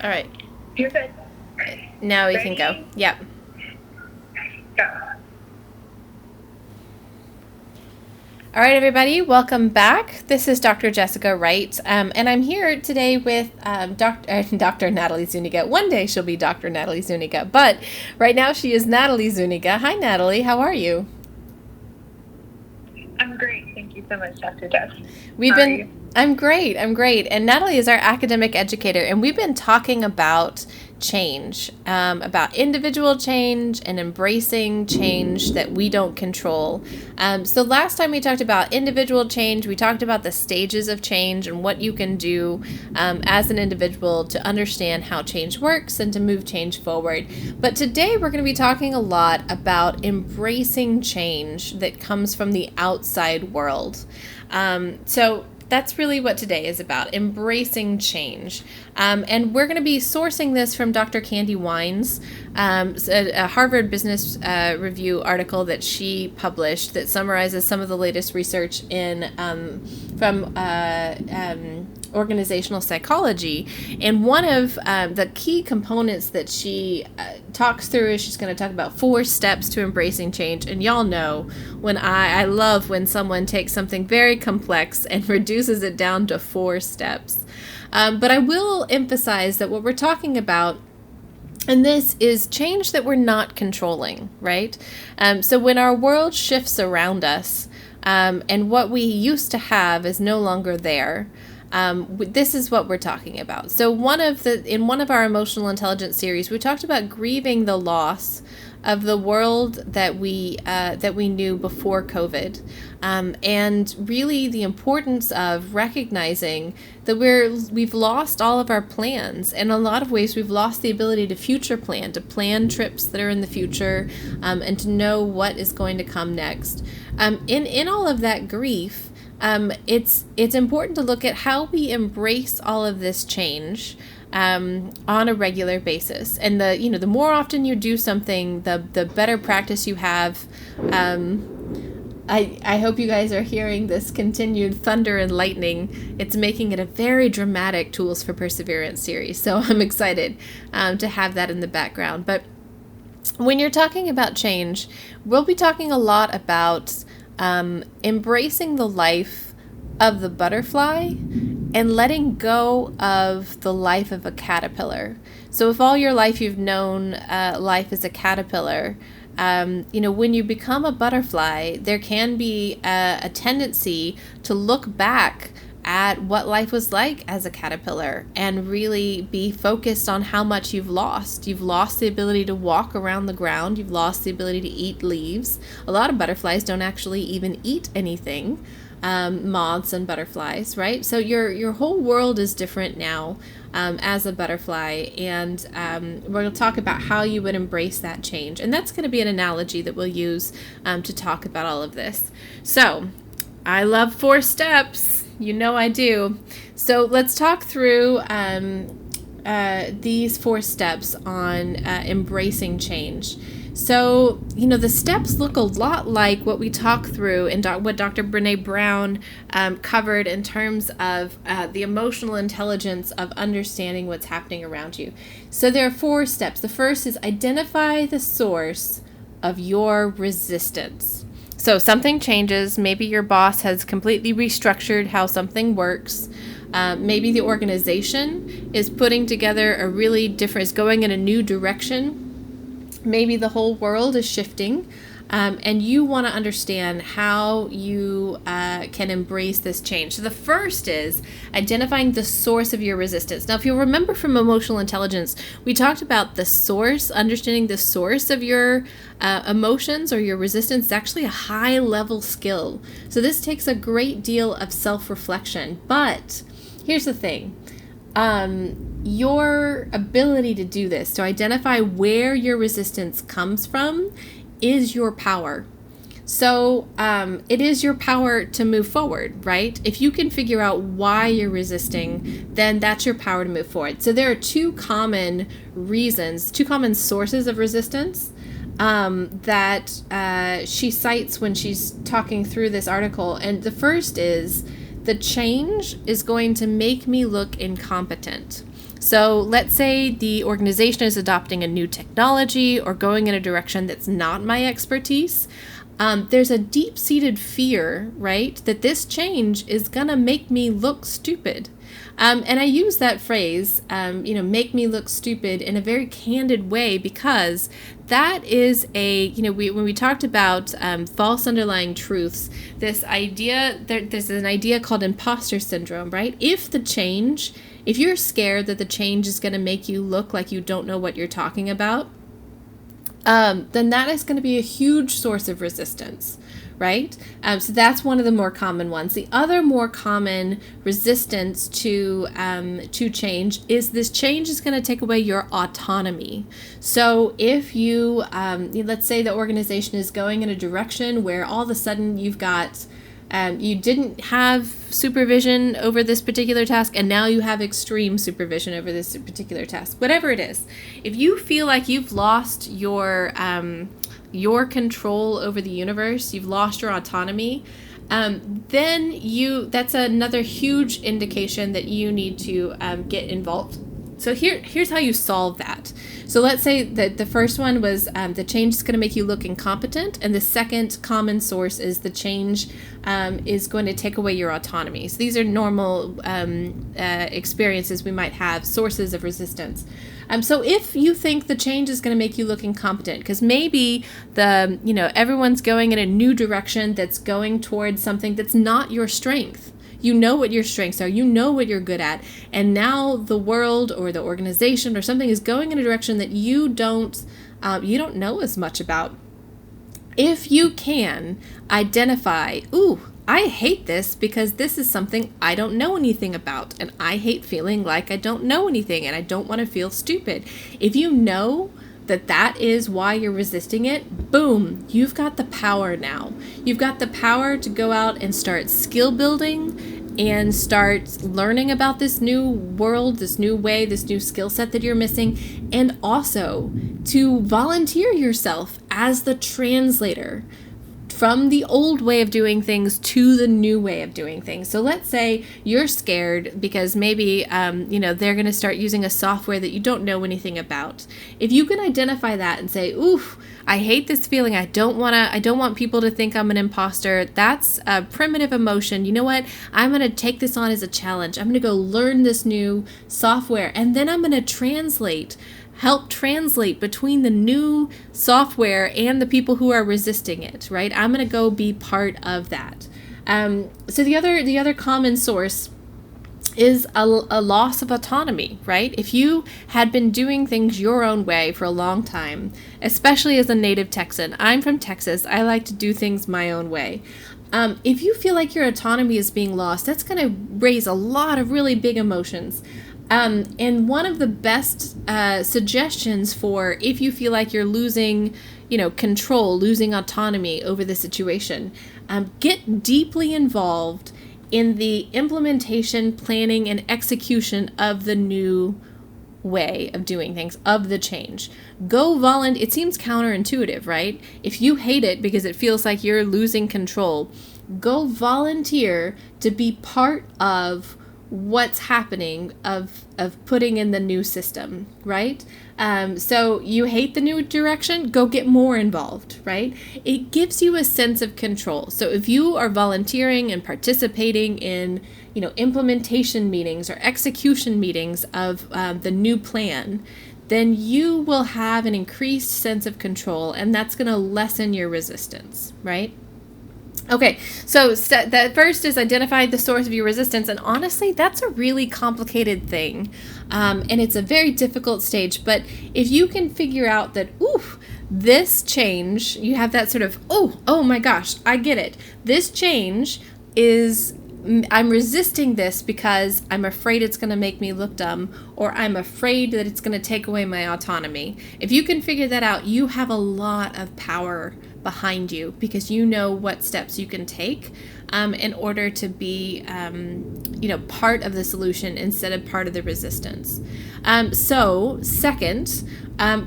All right. You're good. Now we can go. Ready? Yep. Go. All right, everybody, welcome back. This is Dr. Jessica Wright, and I'm here today with Dr. Natalie Zuniga. One day she'll be Dr. Natalie Zuniga, but right now she is Natalie Zuniga. Hi, Natalie. How are you? I'm great. Thank you so much, Dr. Jess. We've How are been. you? I'm great. I'm great. And Natalie is our academic educator, and we've been talking about change, about individual change and embracing change that we don't control. So last time we talked about individual change, we talked about the stages of change and what you can do as an individual to understand how change works and to move change forward. But today we're going to be talking a lot about embracing change that comes from the outside world. So that's really what today is about, embracing change. And we're going to be sourcing this from Dr. Candy Wines, a Harvard Business Review article that she published that summarizes some of the latest research from organizational psychology. And one of the key components that she talks through is she's going to talk about 4 steps to embracing change. And y'all know when I love when someone takes something very complex and reduces it down to 4 steps. But I will emphasize that what we're talking about, and this is change that we're not controlling, right? So when our world shifts around us, and what we used to have is no longer there, this is what we're talking about. So in one of our emotional intelligence series, we talked about grieving the loss of the world that we knew before COVID, and really the importance of recognizing that we've lost all of our plans. In a lot of ways, we've lost the ability to future plan, to plan trips that are in the future, and to know what is going to come next. In all of that grief, it's important to look at how we embrace all of this change on a regular basis. And the more often you do something, the better practice you have. I hope you guys are hearing this continued thunder and lightning. It's making it a very dramatic Tools for Perseverance series. So I'm excited to have that in the background. But when you're talking about change, we'll be talking a lot about embracing the life of the butterfly and letting go of the life of a caterpillar. So if all your life you've known life as a caterpillar, when you become a butterfly, there can be a tendency to look back at what life was like as a caterpillar and really be focused on how much you've lost. You've lost the ability to walk around the ground. You've lost the ability to eat leaves. A lot of butterflies don't actually even eat anything, moths and butterflies, right? So your whole world is different now as a butterfly, and we're going to talk about how you would embrace that change. And that's going to be an analogy that we'll use to talk about all of this. So I love 4 steps. You know I do. So let's talk through these 4 steps on embracing change. So, the steps look a lot like what we talk through and what Dr. Brene Brown covered in terms of the emotional intelligence of understanding what's happening around you. So there are 4 steps. The first is identify the source of your resistance. So something changes. Maybe your boss has completely restructured how something works. Maybe the organization is putting together is going in a new direction. Maybe the whole world is shifting, and you want to understand how you can embrace this change. So the first is identifying the source of your resistance. Now, if you'll remember from emotional intelligence, we talked about the source, understanding the source of your emotions or your resistance is actually a high-level skill. So this takes a great deal of self-reflection. But here's the thing. Your ability to do this, to identify where your resistance comes from, is your power. So it is your power to move forward, right? If you can figure out why you're resisting, then that's your power to move forward. So there are 2 common sources of resistance that she cites when she's talking through this article. And the first is, the change is going to make me look incompetent. So let's say the organization is adopting a new technology or going in a direction that's not my expertise. There's a deep-seated fear, right, that this change is going to make me look stupid. And I use that phrase, make me look stupid, in a very candid way, because that is when we talked about false underlying truths, there's an idea called imposter syndrome, right? If you're scared that the change is going to make you look like you don't know what you're talking about, then that is going to be a huge source of resistance, right? So that's one of the more common ones. The other more common resistance to change is this change is going to take away your autonomy. So if you, let's say the organization is going in a direction where all of a sudden you've got you didn't have supervision over this particular task, and now you have extreme supervision over this particular task. Whatever it is, if you feel like you've lost your control over the universe, you've lost your autonomy, then that's another huge indication that you need to get involved. So here's how you solve that. So let's say that the first one was the change is going to make you look incompetent, and the second common source is the change is going to take away your autonomy. So these are normal experiences we might have, sources of resistance. So if you think the change is going to make you look incompetent, because maybe everyone's going in a new direction that's going towards something that's not your strength. You know what your strengths are. You know what you're good at. And now the world or the organization or something is going in a direction that you don't know as much about. If you can identify, I hate this because this is something I don't know anything about, and I hate feeling like I don't know anything, and I don't want to feel stupid. If you know that is why you're resisting it, boom, you've got the power now. You've got the power to go out and start skill building and start learning about this new world, this new way, this new skill set that you're missing, and also to volunteer yourself as the translator from the old way of doing things to the new way of doing things. So let's say you're scared because maybe, they're going to start using a software that you don't know anything about. If you can identify that and say, I hate this feeling. I don't want people to think I'm an imposter. That's a primitive emotion. You know what? I'm going to take this on as a challenge. I'm going to go learn this new software, and then I'm going to help translate between the new software and the people who are resisting it, right? I'm going to go be part of that. So the other common source is a loss of autonomy, right? If you had been doing things your own way for a long time, especially as a native Texan, I'm from Texas, I like to do things my own way. If you feel like your autonomy is being lost, that's going to raise a lot of really big emotions. And one of the best suggestions for if you feel like you're losing, control, losing autonomy over the situation, get deeply involved in the implementation, planning, and execution of the new way of doing things, of the change. It seems counterintuitive, right? If you hate it because it feels like you're losing control, go volunteer to be part of what's happening of putting in the new system, right? So you hate the new direction, go get more involved, right? It gives you a sense of control. So if you are volunteering and participating in, implementation meetings or execution meetings of the new plan, then you will have an increased sense of control, and that's going to lessen your resistance, right? Okay, so the first is identify the source of your resistance, and honestly, that's a really complicated thing, and it's a very difficult stage, but if you can figure out that, this change, you have that sort of, oh my gosh, I get it. This change I'm resisting this because I'm afraid it's going to make me look dumb, or I'm afraid that it's going to take away my autonomy. If you can figure that out, you have a lot of power behind you because you know what steps you can take in order to be, part of the solution instead of part of the resistance. So second,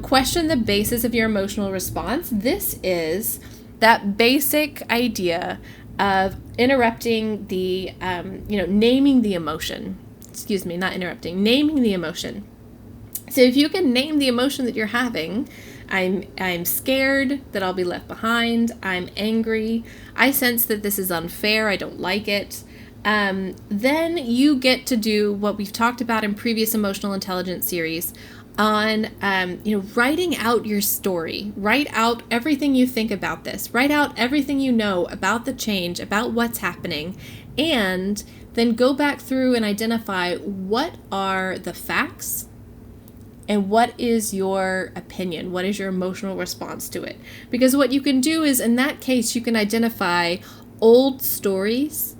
question the basis of your emotional response. This is that basic idea of interrupting the, naming the emotion. naming the emotion. So if you can name the emotion that you're having, I'm scared that I'll be left behind. I'm angry. I sense that this is unfair. I don't like it. Then you get to do what we've talked about in previous emotional intelligence series on, writing out your story. Write out everything you think about this. Write out everything you know about the change, about what's happening, and then go back through and identify what are the facts and what is your opinion? What is your emotional response to it? Because what you can do is, in that case, you can identify old stories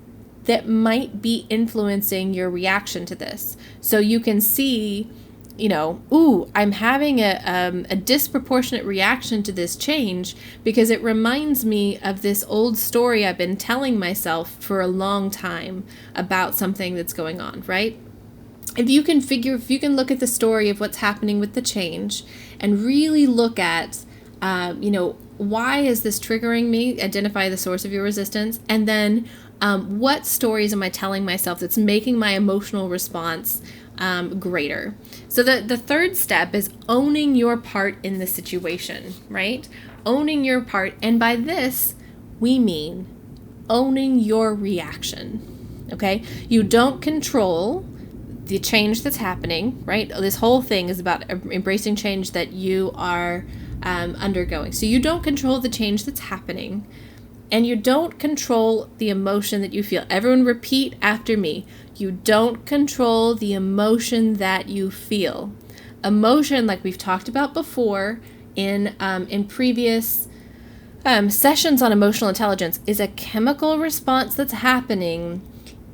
that might be influencing your reaction to this. So you can see, I'm having a disproportionate reaction to this change because it reminds me of this old story I've been telling myself for a long time about something that's going on, right? If you can look at the story of what's happening with the change and really look at, why is this triggering me? Identify the source of your resistance. And then what stories am I telling myself that's making my emotional response greater? So the third step is owning your part in the situation, right? Owning your part. And by this, we mean owning your reaction, okay? You don't control the change that's happening, right? This whole thing is about embracing change that you are undergoing. So you don't control the change that's happening, and you don't control the emotion that you feel. Everyone repeat after me. You don't control the emotion that you feel. Emotion, like we've talked about before in previous sessions on emotional intelligence, is a chemical response that's happening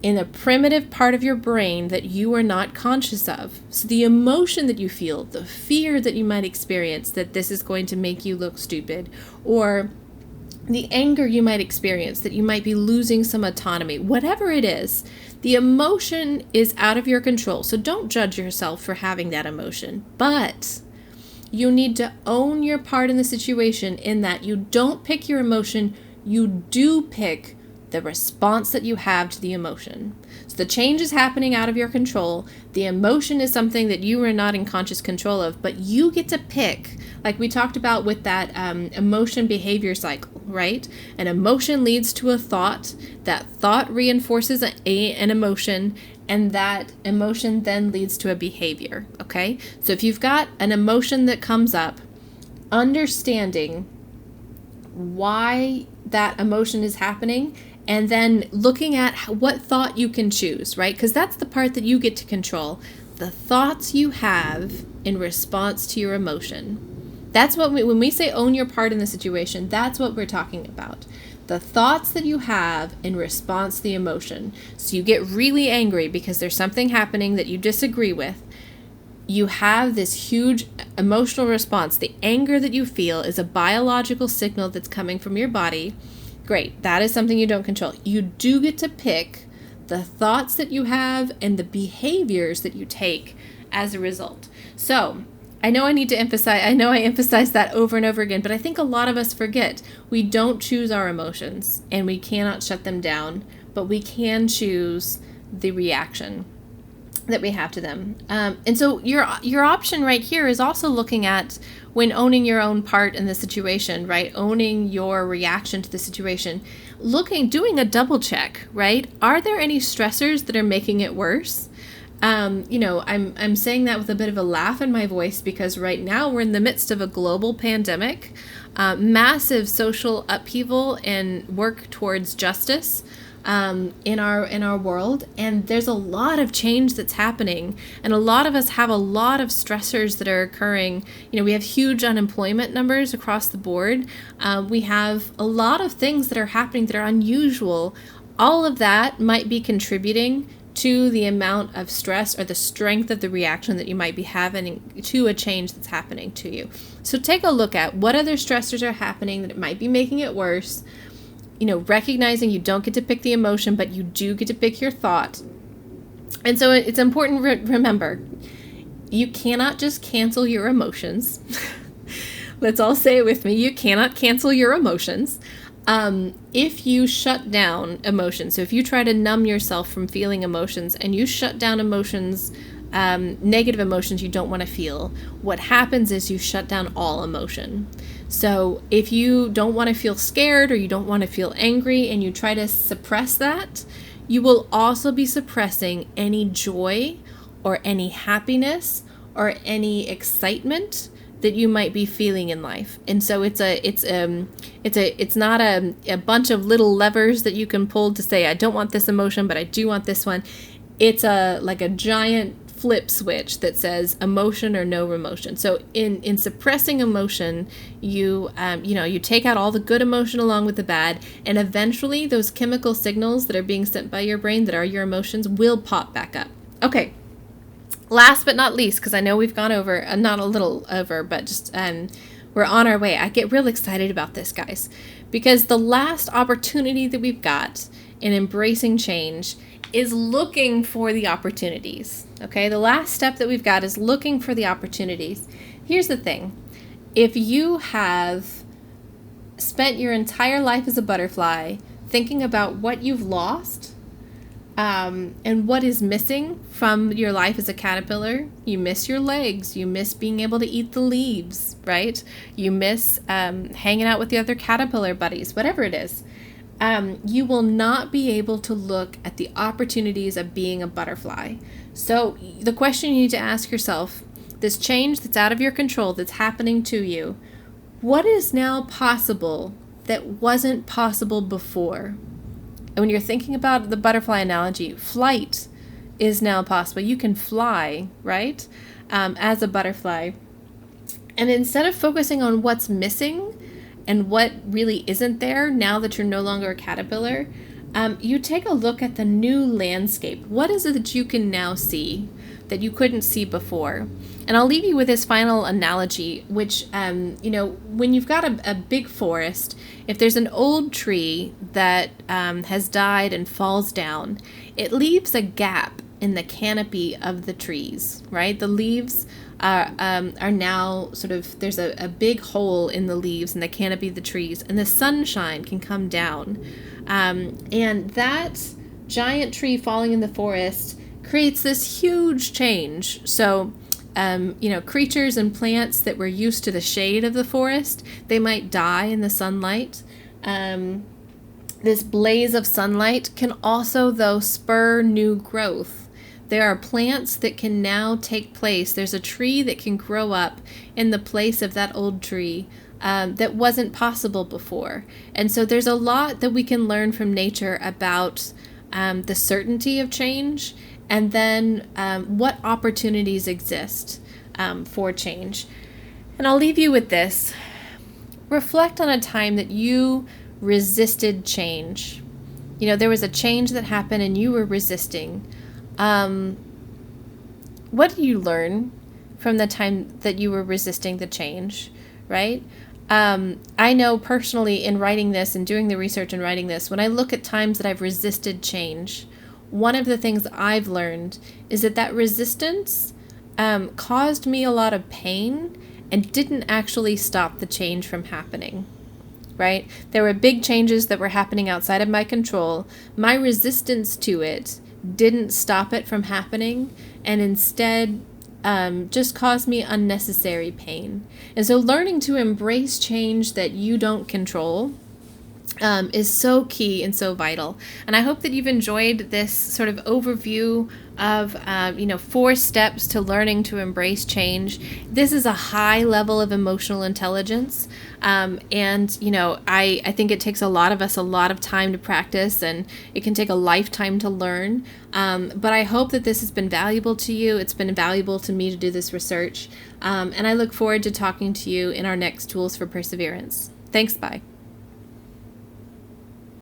in a primitive part of your brain that you are not conscious of. So the emotion that you feel, the fear that you might experience that this is going to make you look stupid, or the anger you might experience that you might be losing some autonomy, whatever it is, the emotion is out of your control. So don't judge yourself for having that emotion, but you need to own your part in the situation in that you don't pick your emotion, you do pick the response that you have to the emotion. So the change is happening out of your control. The emotion is something that you are not in conscious control of, but you get to pick, like we talked about with that emotion behavior cycle, right? An emotion leads to a thought. That thought reinforces an emotion, and that emotion then leads to a behavior, okay? So if you've got an emotion that comes up, understanding why that emotion is happening, and then looking at what thought you can choose, right? Because that's the part that you get to control. The thoughts you have in response to your emotion. That's what when we say own your part in the situation, that's what we're talking about. The thoughts that you have in response to the emotion. So you get really angry because there's something happening that you disagree with. You have this huge emotional response. The anger that you feel is a biological signal that's coming from your body. Great. That is something you don't control. You do get to pick the thoughts that you have and the behaviors that you take as a result. So I know I emphasize that over and over again, but I think a lot of us forget we don't choose our emotions and we cannot shut them down, but we can choose the reaction that we have to them. And so your option right here is also looking at when owning your own part in the situation, right? Owning your reaction to the situation, doing a double check, right? Are there any stressors that are making it worse? I'm saying that with a bit of a laugh in my voice because right now we're in the midst of a global pandemic, massive social upheaval and work towards justice in our world, and there's a lot of change that's happening, and a lot of us have a lot of stressors that are occurring. We have huge unemployment numbers across the board. We have a lot of things that are happening that are unusual. All of that might be contributing to the amount of stress or the strength of the reaction that you might be having to a change that's happening to you. So take a look at what other stressors are happening that might be making it worse. Recognizing you don't get to pick the emotion, but you do get to pick your thought. And so it's important to remember, you cannot just cancel your emotions. Let's all say it with me. You cannot cancel your emotions. If you shut down emotions, so if you try to numb yourself from feeling emotions and you shut down emotions, negative emotions you don't want to feel, what happens is you shut down all emotion. So if you don't want to feel scared or you don't want to feel angry and you try to suppress that, you will also be suppressing any joy or any happiness or any excitement that you might be feeling in life. And so it's not a bunch of little levers that you can pull to say, I don't want this emotion, but I do want this one. It's like a giant flip switch that says emotion or no emotion. So in suppressing emotion, you take out all the good emotion along with the bad, and eventually those chemical signals that are being sent by your brain that are your emotions will pop back up. Okay. Last but not least, because I know we've gone over, not a little over, but just we're on our way. I get real excited about this, guys, because the last opportunity that we've got in embracing change is looking for the opportunities. Okay, the last step that we've got is looking for the opportunities. Here's the thing. If you have spent your entire life as a butterfly thinking about what you've lost, and what is missing from your life as a caterpillar, you miss your legs, you miss being able to eat the leaves, right? You miss hanging out with the other caterpillar buddies, whatever it is. You will not be able to look at the opportunities of being a butterfly. So the question you need to ask yourself, this change that's out of your control, that's happening to you, what is now possible that wasn't possible before? And when you're thinking about the butterfly analogy, flight is now possible. You can fly, right, as a butterfly. And instead of focusing on what's missing and what really isn't there now that you're no longer a caterpillar, you take a look at the new landscape. What is it that you can now see that you couldn't see before? And I'll leave you with this final analogy, which, when you've got a big forest, if there's an old tree that has died and falls down, it leaves a gap in the canopy of the trees, right? The leaves are now sort of, there's a big hole in the leaves in the canopy of the trees, and the sunshine can come down. And that giant tree falling in the forest creates this huge change. So, creatures and plants that were used to the shade of the forest, they might die in the sunlight. This blaze of sunlight can also, though, spur new growth. There are plants that can now take place. There's a tree that can grow up in the place of that old tree that wasn't possible before. And so there's a lot that we can learn from nature about the certainty of change, and then what opportunities exist for change. And I'll leave you with this. Reflect on a time that you resisted change. There was a change that happened and you were resisting. What did you learn from the time that you were resisting the change, right? I know personally in writing this and doing the research and writing this, when I look at times that I've resisted change, one of the things I've learned is that resistance caused me a lot of pain and didn't actually stop the change from happening, right? There were big changes that were happening outside of my control. My resistance to it didn't stop it from happening, and instead just caused me unnecessary pain. And so learning to embrace change that you don't control is so key and so vital. And I hope that you've enjoyed this sort of overview of 4 steps to learning to embrace change. This is a high level of emotional intelligence, and I think it takes a lot of us a lot of time to practice, and it can take a lifetime to learn. But I hope that this has been valuable to you. It's been valuable to me to do this research, and I look forward to talking to you in our next Tools for Perseverance. Thanks. Bye.